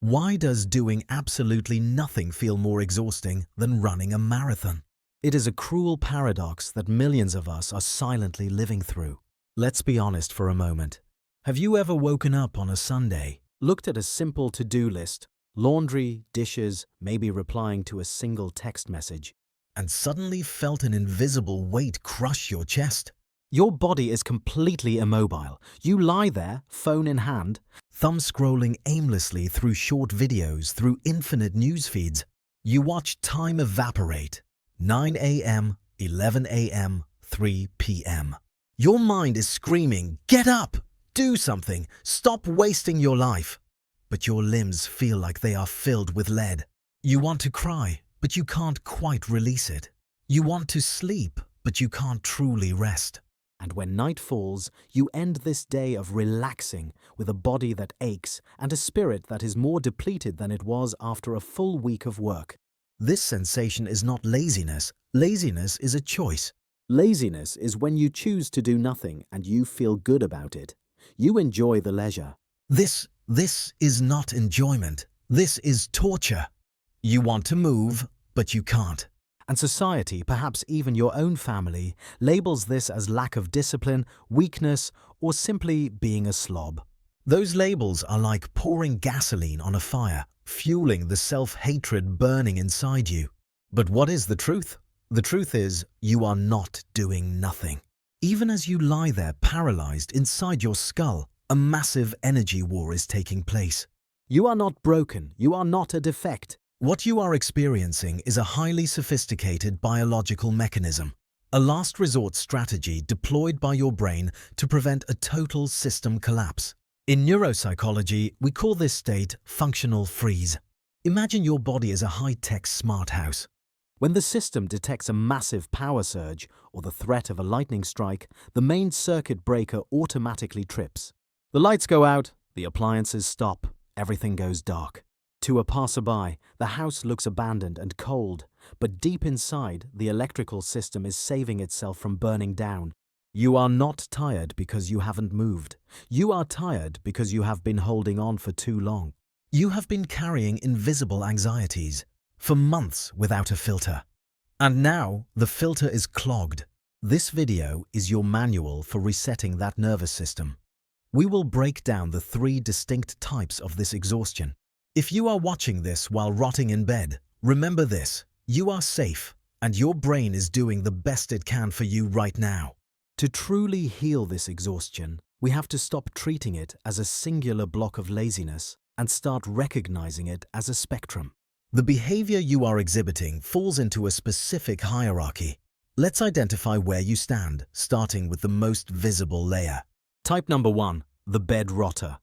Why does doing absolutely nothing feel more exhausting than running a marathon? It is a cruel paradox that millions of us are silently living through. Let's be honest for a moment. Have you ever woken up on a Sunday, looked at a simple to-do list, laundry, dishes, maybe replying to a single text message, and suddenly felt an invisible weight crush your chest? Your body is completely immobile. You lie there, phone in hand, thumb scrolling aimlessly through short videos, through infinite news feeds. You watch time evaporate. 9 a.m., 11 a.m., 3 p.m. Your mind is screaming, "Get up! Do something! Stop wasting your life!" But your limbs feel like they are filled with lead. You want to cry, but you can't quite release it. You want to sleep, but you can't truly rest. And when night falls, you end this day of relaxing with a body that aches and a spirit that is more depleted than it was after a full week of work. This sensation is not laziness. Laziness is a choice. Laziness is when you choose to do nothing and you feel good about it. You enjoy the leisure. This is not enjoyment. This is torture. You want to move, but you can't. And society, perhaps even your own family, labels this as lack of discipline, weakness, or simply being a slob. Those labels are like pouring gasoline on a fire, fueling the self-hatred burning inside you. But what is the truth? The truth is, you are not doing nothing. Even as you lie there paralyzed inside your skull, a massive energy war is taking place. You are not broken. You are not a defect. What you are experiencing is a highly sophisticated biological mechanism, a last resort strategy deployed by your brain to prevent a total system collapse. In neuropsychology, we call this state functional freeze. Imagine your body as a high-tech smart house. When the system detects a massive power surge or the threat of a lightning strike, the main circuit breaker automatically trips. The lights go out, the appliances stop, everything goes dark. To a passerby, the house looks abandoned and cold, but deep inside, the electrical system is saving itself from burning down. You are not tired because you haven't moved. You are tired because you have been holding on for too long. You have been carrying invisible anxieties for months without a filter. And now the filter is clogged. This video is your manual for resetting that nervous system. We will break down the 3 distinct types of this exhaustion. If you are watching this while rotting in bed, remember this: you are safe, and your brain is doing the best it can for you right now. To truly heal this exhaustion, we have to stop treating it as a singular block of laziness and start recognizing it as a spectrum. The behavior you are exhibiting falls into a specific hierarchy. Let's identify where you stand, starting with the most visible layer. Type number 1, the bed rotter.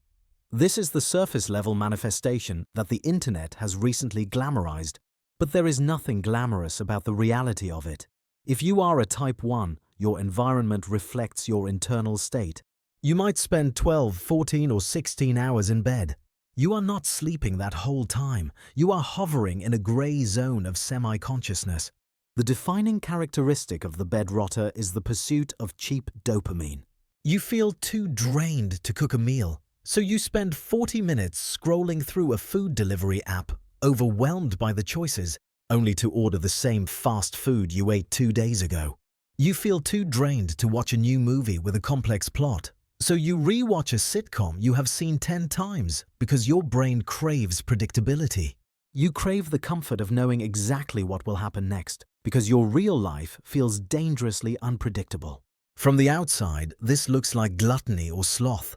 This is the surface-level manifestation that the internet has recently glamorized, but there is nothing glamorous about the reality of it. If you are a type 1, your environment reflects your internal state. You might spend 12, 14, or 16 hours in bed. You are not sleeping that whole time. You are hovering in a gray zone of semi-consciousness. The defining characteristic of the bed rotter is the pursuit of cheap dopamine. You feel too drained to cook a meal, so you spend 40 minutes scrolling through a food delivery app, overwhelmed by the choices, only to order the same fast food you ate 2 days ago. You feel too drained to watch a new movie with a complex plot, so you re-watch a sitcom you have seen 10 times because your brain craves predictability. You crave the comfort of knowing exactly what will happen next because your real life feels dangerously unpredictable. From the outside, this looks like gluttony or sloth.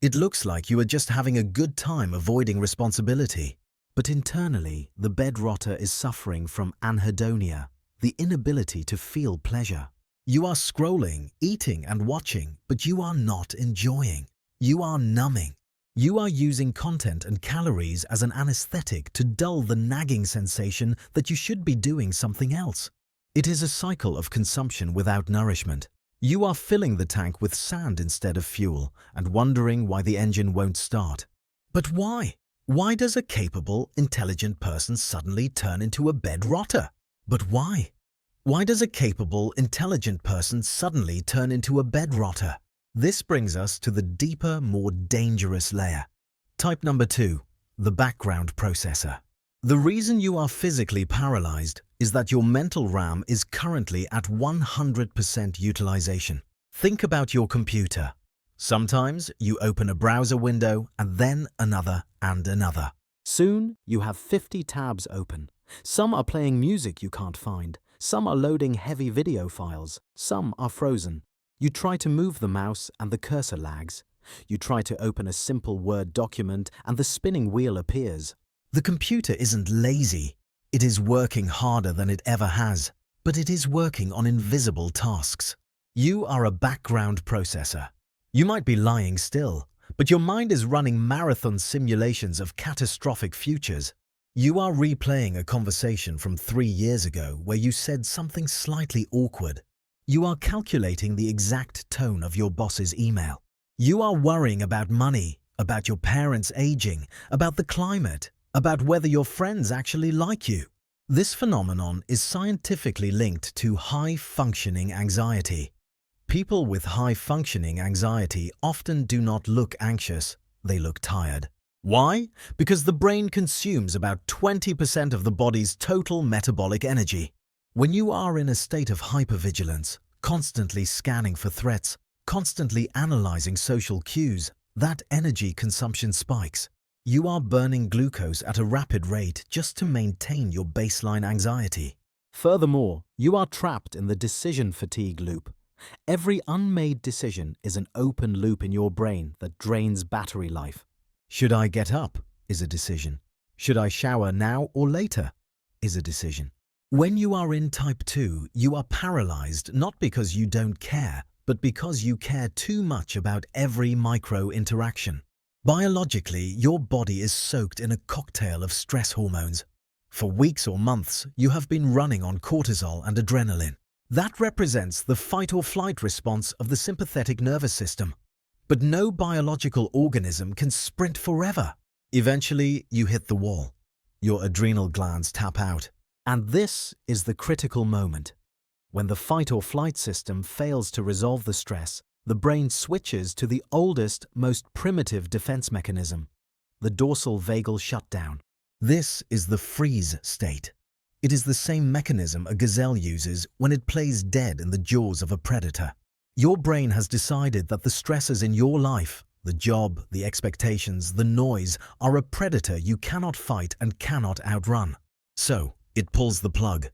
It looks like you are just having a good time avoiding responsibility. But internally, the bed rotter is suffering from anhedonia, the inability to feel pleasure. You are scrolling, eating and watching, but you are not enjoying. You are numbing. You are using content and calories as an anesthetic to dull the nagging sensation that you should be doing something else. It is a cycle of consumption without nourishment. You are filling the tank with sand instead of fuel and wondering why the engine won't start. But why? Why does a capable, intelligent person suddenly turn into a bed rotter? But why? Why does a capable, intelligent person suddenly turn into a bed rotter? This brings us to the deeper, more dangerous layer. Type number 2, the background processor. The reason you are physically paralyzed is that your mental RAM is currently at 100% utilization. Think about your computer. Sometimes you open a browser window and then another and another. Soon you have 50 tabs open. Some are playing music you can't find. Some are loading heavy video files. Some are frozen. You try to move the mouse and the cursor lags. You try to open a simple Word document and the spinning wheel appears. The computer isn't lazy. It is working harder than it ever has, but it is working on invisible tasks. You are a background processor. You might be lying still, but your mind is running marathon simulations of catastrophic futures. You are replaying a conversation from 3 years ago where you said something slightly awkward. You are calculating the exact tone of your boss's email. You are worrying about money, about your parents aging, about the climate, about whether your friends actually like you. This phenomenon is scientifically linked to high-functioning anxiety. People with high-functioning anxiety often do not look anxious, they look tired. Why? Because the brain consumes about 20% of the body's total metabolic energy. When you are in a state of hypervigilance, constantly scanning for threats, constantly analyzing social cues, that energy consumption spikes. You are burning glucose at a rapid rate just to maintain your baseline anxiety. Furthermore, you are trapped in the decision fatigue loop. Every unmade decision is an open loop in your brain that drains battery life. Should I get up? Is a decision. Should I shower now or later? Is a decision. When you are in type 2, you are paralyzed not because you don't care, but because you care too much about every micro interaction. Biologically, your body is soaked in a cocktail of stress hormones. For weeks or months, you have been running on cortisol and adrenaline. That represents the fight-or-flight response of the sympathetic nervous system. But no biological organism can sprint forever. Eventually, you hit the wall. Your adrenal glands tap out. And this is the critical moment. When the fight-or-flight system fails to resolve the stress, the brain switches to the oldest, most primitive defense mechanism, the dorsal vagal shutdown. This is the freeze state. It is the same mechanism a gazelle uses when it plays dead in the jaws of a predator. Your brain has decided that the stresses in your life, the job, the expectations, the noise, are a predator you cannot fight and cannot outrun. So, it pulls the plug.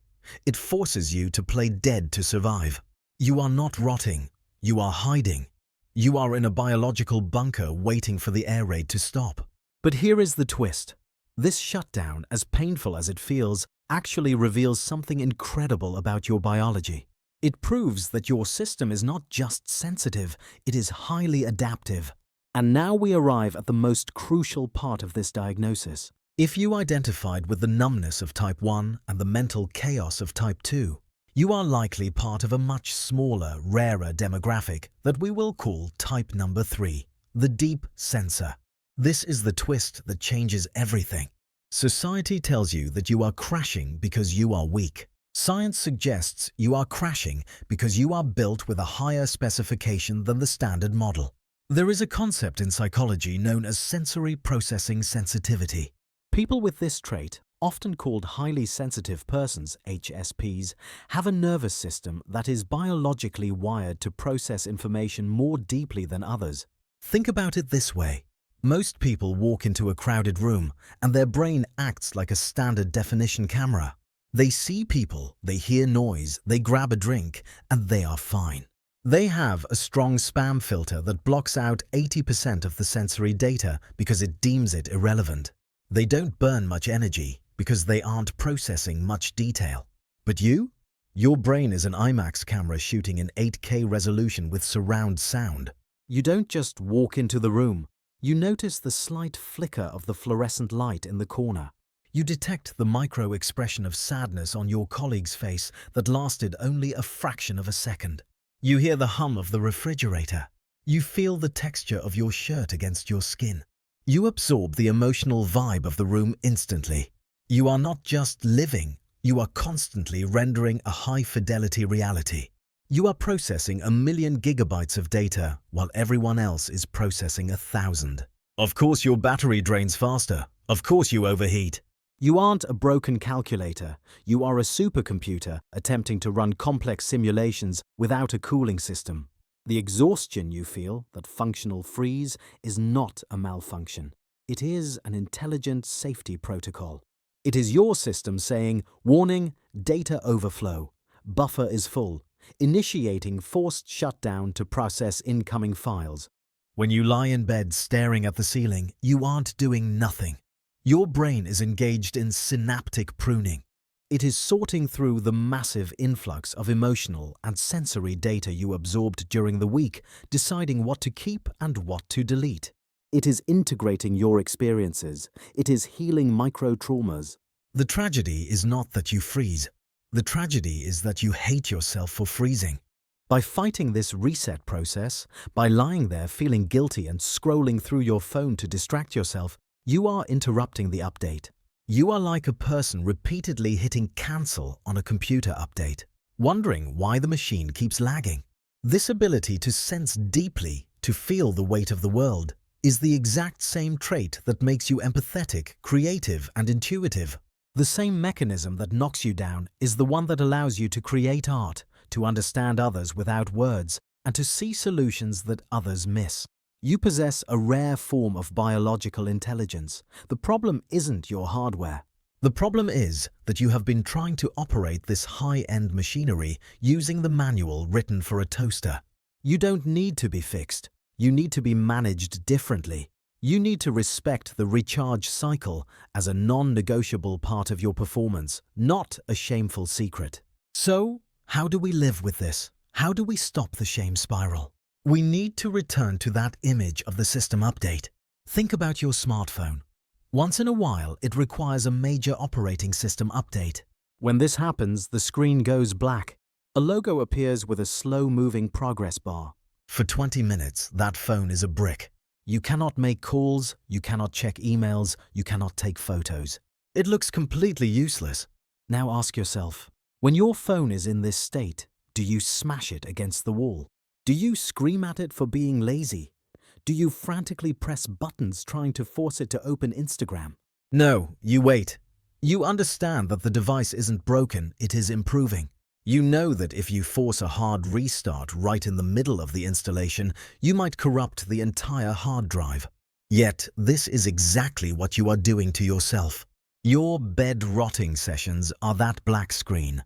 It forces you to play dead to survive. You are not rotting. You are hiding. You are in a biological bunker waiting for the air raid to stop. But here is the twist. This shutdown, as painful as it feels, actually reveals something incredible about your biology. It proves that your system is not just sensitive, it is highly adaptive. And now we arrive at the most crucial part of this diagnosis. If you identified with the numbness of type 1 and the mental chaos of type 2, you are likely part of a much smaller, rarer demographic that we will call type number 3, the deep sensor. This is the twist that changes everything. Society tells you that you are crashing because you are weak. Science suggests you are crashing because you are built with a higher specification than the standard model. There is a concept in psychology known as sensory processing sensitivity. People with this trait, often called highly sensitive persons, HSPs, have a nervous system that is biologically wired to process information more deeply than others. Think about it this way. Most people walk into a crowded room and their brain acts like a standard definition camera. They see people, they hear noise, they grab a drink, and they are fine. They have a strong spam filter that blocks out 80% of the sensory data because it deems it irrelevant. They don't burn much energy because they aren't processing much detail. But you? Your brain is an IMAX camera shooting in 8K resolution with surround sound. You don't just walk into the room. You notice the slight flicker of the fluorescent light in the corner. You detect the micro-expression of sadness on your colleague's face that lasted only a fraction of a second. You hear the hum of the refrigerator. You feel the texture of your shirt against your skin. You absorb the emotional vibe of the room instantly. You are not just living, you are constantly rendering a high-fidelity reality. You are processing 1,000,000 gigabytes of data while everyone else is processing 1,000. Of course, your battery drains faster. Of course you overheat. You aren't a broken calculator. You are a supercomputer attempting to run complex simulations without a cooling system. The exhaustion you feel, that functional freeze, is not a malfunction. It is an intelligent safety protocol. It is your system saying, warning, data overflow, buffer is full, initiating forced shutdown to process incoming files. When you lie in bed staring at the ceiling, you aren't doing nothing. Your brain is engaged in synaptic pruning. It is sorting through the massive influx of emotional and sensory data you absorbed during the week, deciding what to keep and what to delete. It is integrating your experiences. It is healing micro-traumas. The tragedy is not that you freeze. The tragedy is that you hate yourself for freezing. By fighting this reset process, by lying there feeling guilty and scrolling through your phone to distract yourself, you are interrupting the update. You are like a person repeatedly hitting cancel on a computer update, wondering why the machine keeps lagging. This ability to sense deeply, to feel the weight of the world, is the exact same trait that makes you empathetic, creative, and intuitive. The same mechanism that knocks you down is the one that allows you to create art, to understand others without words, and to see solutions that others miss. You possess a rare form of biological intelligence. The problem isn't your hardware. The problem is that you have been trying to operate this high-end machinery using the manual written for a toaster. You don't need to be fixed. You need to be managed differently. You need to respect the recharge cycle as a non-negotiable part of your performance, not a shameful secret. So, how do we live with this? How do we stop the shame spiral? We need to return to that image of the system update. Think about your smartphone. Once in a while, it requires a major operating system update. When this happens, the screen goes black. A logo appears with a slow-moving progress bar. For 20 minutes, that phone is a brick. You cannot make calls, you cannot check emails, you cannot take photos. It looks completely useless. Now ask yourself, when your phone is in this state, do you smash it against the wall? Do you scream at it for being lazy? Do you frantically press buttons trying to force it to open Instagram? No, you wait. You understand that the device isn't broken, it is improving. You know that if you force a hard restart right in the middle of the installation, you might corrupt the entire hard drive. Yet, this is exactly what you are doing to yourself. Your bed-rotting sessions are that black screen.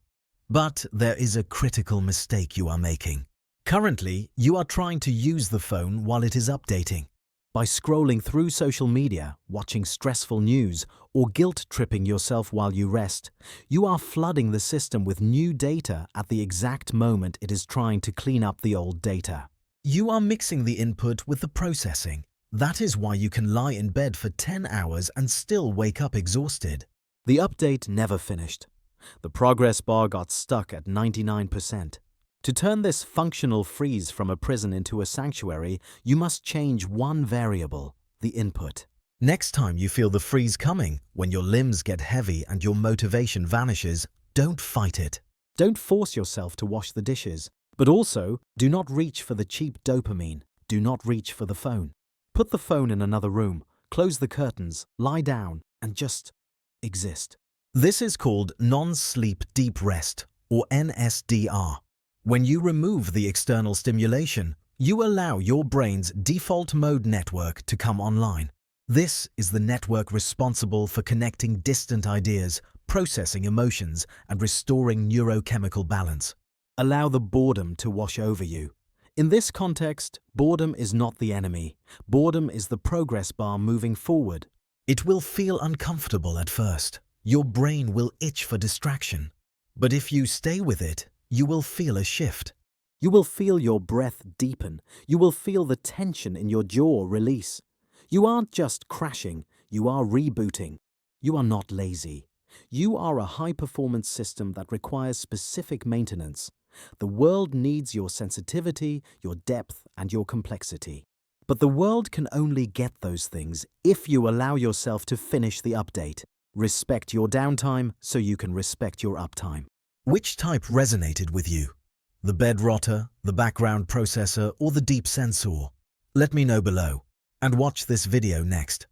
But there is a critical mistake you are making. Currently, you are trying to use the phone while it is updating. By scrolling through social media, watching stressful news, or guilt-tripping yourself while you rest, you are flooding the system with new data at the exact moment it is trying to clean up the old data. You are mixing the input with the processing. That is why you can lie in bed for 10 hours and still wake up exhausted. The update never finished. The progress bar got stuck at 99%. To turn this functional freeze from a prison into a sanctuary, you must change one variable, the input. Next time you feel the freeze coming, when your limbs get heavy and your motivation vanishes, don't fight it. Don't force yourself to wash the dishes. But also, do not reach for the cheap dopamine. Do not reach for the phone. Put the phone in another room, close the curtains, lie down, and just exist. This is called non-sleep deep rest, or NSDR. When you remove the external stimulation, you allow your brain's default mode network to come online. This is the network responsible for connecting distant ideas, processing emotions, and restoring neurochemical balance. Allow the boredom to wash over you. In this context, boredom is not the enemy. Boredom is the progress bar moving forward. It will feel uncomfortable at first. Your brain will itch for distraction. But if you stay with it, you will feel a shift. You will feel your breath deepen. You will feel the tension in your jaw release. You aren't just crashing, you are rebooting. You are not lazy. You are a high-performance system that requires specific maintenance. The world needs your sensitivity, your depth, and your complexity. But the world can only get those things if you allow yourself to finish the update. Respect your downtime so you can respect your uptime. Which type resonated with you? The bed rotter, the background processor, or the deep sensor? Let me know below. And watch this video next.